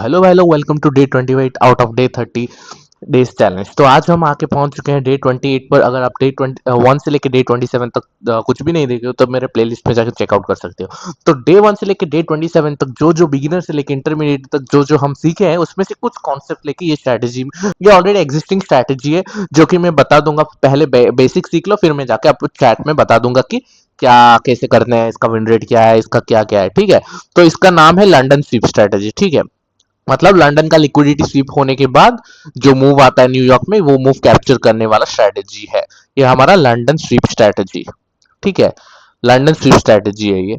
Hello hello, welcome to day 28 out of day 30 days challenge. तो आज हम आके पहुंच चुके हैं डे 28 पर। अगर आप डे 1 से लेकर डे 27 तक कुछ भी नहीं देखे हो तो मेरे प्लेलिस्ट में जाकर चेकआउट कर सकते हो। तो डे 1 से लेकर डे 27 तक जो जो बिगिनर से लेकर इंटरमीडिएट तक जो जो हम सीखे हैं उसमें से कुछ कॉन्सेप्ट लेके ये स्ट्रैटेजी, ये ऑलरेडी एग्जिस्टिंग स्ट्रैटेजी है जो कि मैं बता दूंगा। पहले बेसिक सीख लो, फिर मैं जाके आपको चैट में बता दूंगा कि क्या कैसे करना है, इसका विन रेट क्या है, इसका क्या क्या है। ठीक है, तो इसका नाम है लंदन स्वीप स्ट्रैटेजी। ठीक है, मतलब लंदन का लिक्विडिटी स्वीप होने के बाद जो मूव आता है न्यूयॉर्क में, वो मूव कैप्चर करने वाला स्ट्रैटेजी है। ये हमारा लंदन स्वीप स्ट्रैटेजी। ठीक है, लंदन स्वीप स्ट्रैटेजी है ये।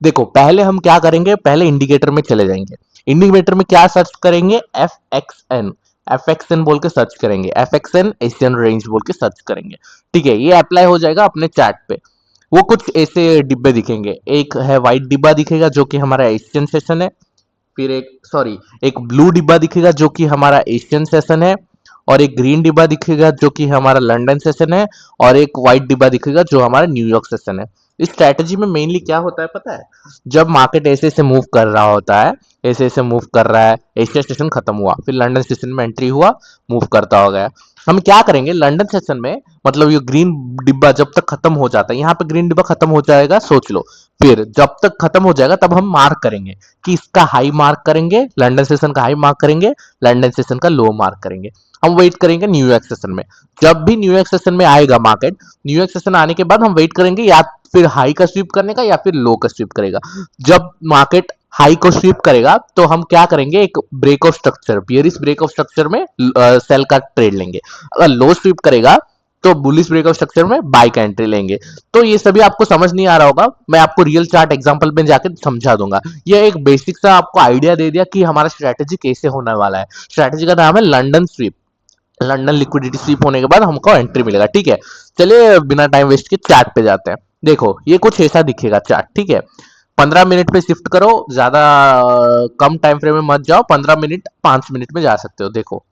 देखो, पहले हम क्या करेंगे, पहले इंडिकेटर में चले जाएंगे। इंडिकेटर में क्या सर्च करेंगे, F X N. F X N बोल के सर्च करेंगे, F X N Asian range बोल के सर्च करेंगे। ठीक है, ये अप्लाई हो जाएगा अपने चार्ट पे। वो कुछ ऐसे डिब्बे दिखेंगे, एक है व्हाइट डिब्बा दिखेगा जो कि हमारा एशियन सेशन है। फिर एक ब्लू डिब्बा दिखेगा जो कि हमारा एशियन सेशन है। और एक ग्रीन डिब्बा दिखेगा जो कि हमारा लंदन सेशन है। और एक व्हाइट डिब्बा दिखेगा जो हमारा न्यूयॉर्क सेशन है। इस स्ट्रैटेजी में मेनली क्या होता है पता है, जब मार्केट ऐसे ऐसे मूव कर रहा होता है, ऐसे ऐसे मूव कर रहा है, एशिया स्टेशन खत्म हुआ, फिर लंदन स्टेशन में एंट्री हुआ, मूव करता हो गया। हम क्या करेंगे लंदन सेशन में, मतलब ये ग्रीन डिब्बा जब तक खत्म हो जाता है, यहाँ पे ग्रीन डिब्बा खत्म हो जाएगा, सोच लो। फिर जब तक खत्म हो जाएगा तब हम मार्क करेंगे कि इसका हाई मार्क करेंगे, लंदन सेशन का हाई मार्क करेंगे, लंदन सेशन का लो मार्क करेंगे। हम वेट करेंगे न्यूयॉर्क सेशन में। जब भी न्यूयॉर्क सेशन में आएगा मार्केट, न्यूयॉर्क सेशन आने के बाद हम वेट करेंगे या फिर हाई का स्वीप करने का या फिर लो का स्वीप करेगा। जब मार्केट हाई को स्वीप करेगा तो हम क्या करेंगे, एक break of structure, bearish break of structure में सेल का ट्रेड लेंगे। अगर लो स्वीप करेगा तो बुलिश ब्रेक ऑफ स्ट्रक्चर में बाय का एंट्री लेंगे। तो ये सभी आपको समझ नहीं आ रहा होगा, मैं आपको रियल चार्ट एग्जांपल में जाकर समझा दूंगा। ये एक बेसिक सा आपको आइडिया दे दिया कि हमारा स्ट्रैटेजी कैसे होने वाला है। स्ट्रैटेजी का नाम है London sweep. London liquidity sweep होने के बाद हमको एंट्री मिलेगा। ठीक है, चलिए बिना टाइम वेस्ट के चार्ट पे जाते हैं। देखो, ये कुछ ऐसा दिखेगा चार्ट। ठीक है, 15 मिनट पे शिफ्ट करो, ज्यादा कम टाइम फ्रेम में मत जाओ, 15 मिनट 5 मिनट में जा सकते हो। देखो,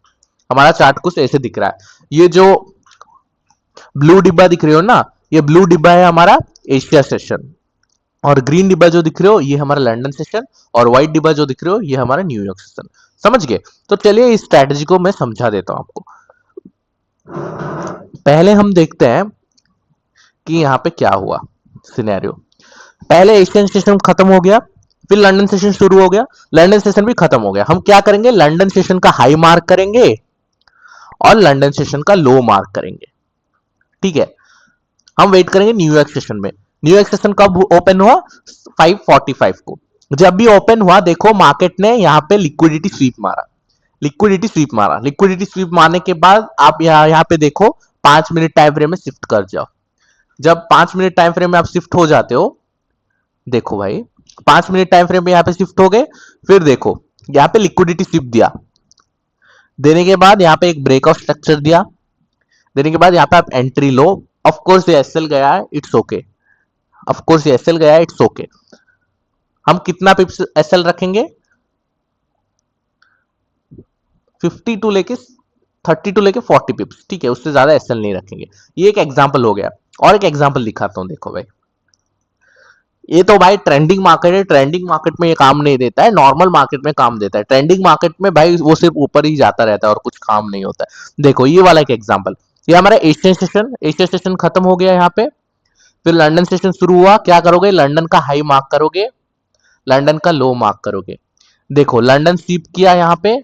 हमारा चार्ट कुछ ऐसे दिख रहा है। ये जो ब्लू डिब्बा दिख रहे हो ना, ये ब्लू डिब्बा है हमारा एशिया सेशन। और ग्रीन डिब्बा जो दिख रहे हो ये हमारा लंदन सेशन। और व्हाइट डिब्बा जो दिख रहे हो ये हमारा न्यूयॉर्क सेशन। समझ गए? तो चलिए इस स्ट्रैटेजी को मैं समझा देता हूं आपको। पहले हम देखते हैं कि यहाँ पे क्या हुआ सिनेरियो। पहले एशियन सेशन खत्म हो गया, फिर लंदन सेशन शुरू हो गया, लंदन सेशन भी खत्म हो गया। हम क्या करेंगे, लंदन सेशन का हाई मार्क करेंगे और लंदन सेशन का लो मार्क करेंगे। ठीक है, हम वेट करेंगे न्यूयॉर्क सेशन में। न्यूयॉर्क सेशन कब ओपन हुआ, 5:45 को। जब भी ओपन हुआ, देखो मार्केट ने यहाँ पे लिक्विडिटी स्वीप मारा। लिक्विडिटी स्वीप मारने के बाद आप यहाँ पे देखो, 5 मिनट टाइम फ्रेम में शिफ्ट कर जाओ। जब 5 मिनट टाइम फ्रेम में आप शिफ्ट हो जाते हो, देखो भाई, 5 मिनट टाइम फ्रेम में यहाँ पे शिफ्ट हो गए। फिर देखो, यहाँ पे लिक्विडिटी स्वीप दिया, देने के बाद यहाँ पे एक ब्रेकआउट स्ट्रक्चर दिया, देने के बाद यहाँ पे आप एंट्री लो। ऑफ कोर्स ये एसएल गया है, इट्स ओके। ऑफ कोर्स ये एसएल गया है, इट्स ओके। हम कितना पिप्स एसएल रखेंगे, 52 लेके 32 लेके 40 पिप्स। ठीक है, उससे ज्यादा एसएल नहीं रखेंगे। ये एक एग्जांपल हो गया। और एक एग्जांपल दिखाता हूं, देखो भाई। ये तो भाई ट्रेंडिंग मार्केट है, ट्रेंडिंग मार्केट में ये काम नहीं देता है, नॉर्मल मार्केट में काम देता है। ट्रेंडिंग मार्केट में भाई वो सिर्फ ऊपर ही जाता रहता है और कुछ काम नहीं होता है। देखो ये वाला एक एग्जांपल, ये हमारा एशियन स्टेशन खत्म हो गया यहाँ पे। फिर लंदन स्टेशन शुरू हुआ, क्या करोगे, लंदन का हाई मार्क करोगे, लंदन का लो मार्क करोगे। देखो लंदन स्वीप किया यहाँ पे,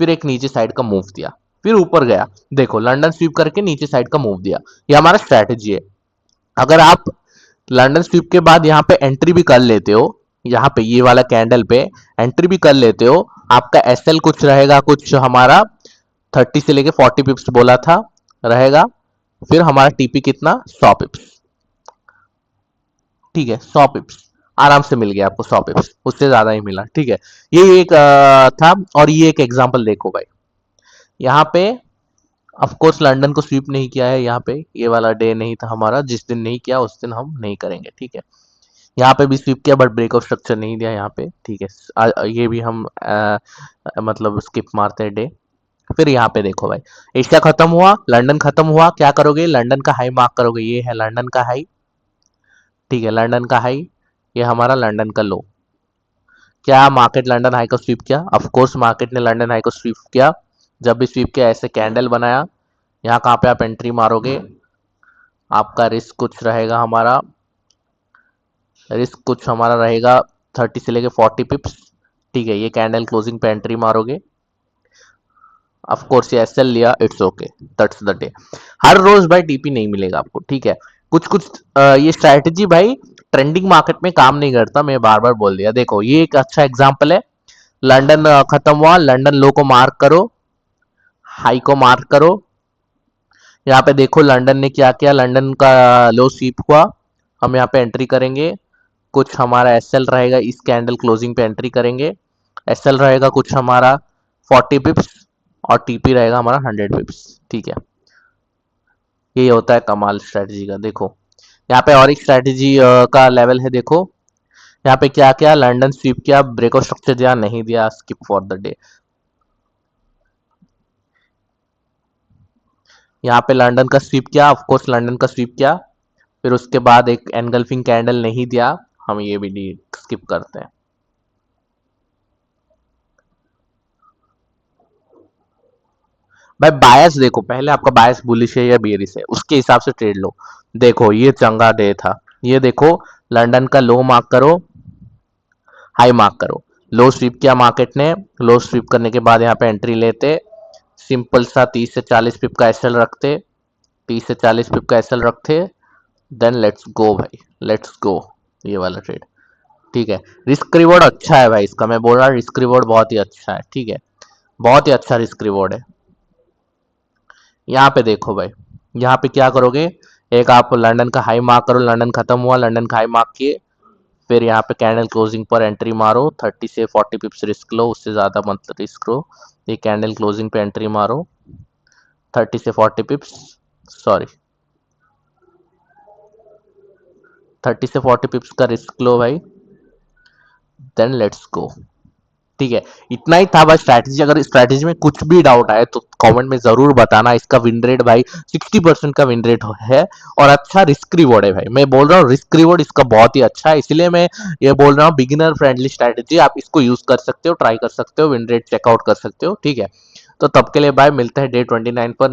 फिर एक नीचे साइड का मूव दिया, फिर ऊपर गया। देखो लंदन स्वीप करके नीचे साइड का मूव दिया। ये हमारा स्ट्रैटेजी है। अगर आप लंदन स्वीप के बाद यहाँ पे एंट्री भी कर लेते हो, यहाँ पे ये वाला कैंडल पे एंट्री भी कर लेते हो, आपका एसएल कुछ रहेगा, कुछ हमारा 30 से लेके 40 पिप्स बोला था रहेगा। फिर हमारा टीपी कितना, 100 पिप्स। ठीक है, 100 पिप्स आराम से मिल गया आपको, 100 पिप्स, उससे ज्यादा ही मिला। ठीक है, ये एक था। और ये एक एग्जांपल देखो भाई, यहाँ पे ऑफ कोर्स लंदन को स्वीप नहीं किया है। यहाँ पे ये वाला डे नहीं था हमारा, जिस दिन नहीं किया उस दिन हम नहीं करेंगे। ठीक है, यहाँ पे भी स्वीप किया बट ब्रेकआउट स्ट्रक्चर नहीं दिया यहाँ पे। ठीक है, ये भी हम मतलब स्किप मारते हैं डे। फिर यहाँ पे देखो भाई, एशिया खत्म हुआ, लंदन खत्म हुआ, क्या करोगे, लंदन का हाई मार्क करोगे। ये है लंदन का हाई। ठीक है, लंदन का हाई, ये हमारा लंदन का लो। क्या मार्केट लंदन हाई को स्वीप किया? ऑफ कोर्स मार्केट ने लंदन हाई को स्वीप किया। जब भी स्वीप किया ऐसे कैंडल बनाया, यहाँ कहाँ पे आप एंट्री मारोगे? आपका रिस्क कुछ हमारा रहेगा 30 से लेके 40 पिप्स। ठीक है, ये कैंडल क्लोजिंग पे एंट्री मारोगे। ऑफ कोर्स ये एसएल लिया, it's okay, that's the day. हर रोज भाई टीपी नहीं मिलेगा आपको, ठीक है। कुछ कुछ ये स्ट्रैटेजी भाई ट्रेंडिंग मार्केट में काम नहीं करता, मैं बार बार बोल दिया। देखो ये एक अच्छा एग्जांपल है। लंदन खत्म हुआ, लंदन लो को मार्क करो, हाई को मार्क करो। यहाँ पे देखो लंदन ने क्या किया, लंदन का लो स्वीप हुआ, हम यहाँ पे एंट्री करेंगे। कुछ हमारा एसएल रहेगा, इस कैंडल क्लोजिंग पे एंट्री करेंगे। एसएल रहेगा कुछ हमारा 40 पिप्स और टीपी रहेगा हमारा 100 पिप्स, ठीक है। ये होता है कमाल स्ट्रेटजी का। देखो यहाँ पे और एक स्ट्रेटजी का लेवल है। देखो यहाँ पे क्या क्या, लंदन स्वीप किया, ब्रेकआउट स्ट्रक्चर दिया, नहीं दिया, स्किप फॉर द डे। यहाँ पे लंदन का स्वीप किया, ऑफ कोर्स लंदन का स्वीप किया, फिर उसके बाद एक एनगल्फिंग कैंडल नहीं दिया, हम ये भी स्किप करते हैं। भाई बायस देखो, पहले आपका बायस बुलिश है या बेरिश है, उसके हिसाब से ट्रेड लो। देखो ये चंगा डे था, ये देखो लंदन का लो मार्क करो, हाई मार्क करो। लो स्वीप किया मार्केट ने, लो स्वीप करने के बाद यहाँ पे एंट्री लेते, सिंपल सा 30 से 40 पिप का एसएल रखते, 30 से 40 पिप का एसएल रखते, देन लेट्स गो भाई, लेट्स गो। ये वाला ट्रेड, ठीक है। रिस्क रिवॉर्ड अच्छा है भाई इसका, मैं बोल रहा हूँ रिस्क रिवॉर्ड बहुत ही अच्छा है, ठीक है, बहुत ही अच्छा रिस्क रिवॉर्ड है। यहाँ पे देखो भाई, यहाँ पे क्या करोगे, एक आप लंदन का हाई मार्क करो, लंदन खत्म हुआ, लंदन का हाई मार्क किए, फिर यहाँ पे कैंडल क्लोजिंग पर एंट्री मारो, 30 से 40 पिप्स रिस्क लो, उससे ज़्यादा मत रिस्क लो। ये कैंडल क्लोजिंग पे एंट्री मारो, 30 से 40 पिप्स, सॉरी 30 से 40 पिप्स का रिस्क लो भाई, देन लेट्स गो। ठीक है, इतना ही था बस स्ट्रैटेजी। अगर स्ट्रैटेजी में कुछ भी डाउट आए तो कमेंट में जरूर बताना। इसका विन रेट भाई 60% का विन रेट है, और अच्छा रिस्क रिवॉर्ड है भाई। मैं बोल रहा हूँ रिस्क रिवॉर्ड इसका बहुत ही अच्छा है, इसलिए मैं ये बोल रहा हूँ बिगिनर फ्रेंडली स्ट्रैटेजी, आप इसको यूज कर सकते हो, ट्राई कर सकते हो, विन रेट चेकआउट कर सकते हो, ठीक है। तो तब के लिए बाय, मिलते हैं डे 29 पर।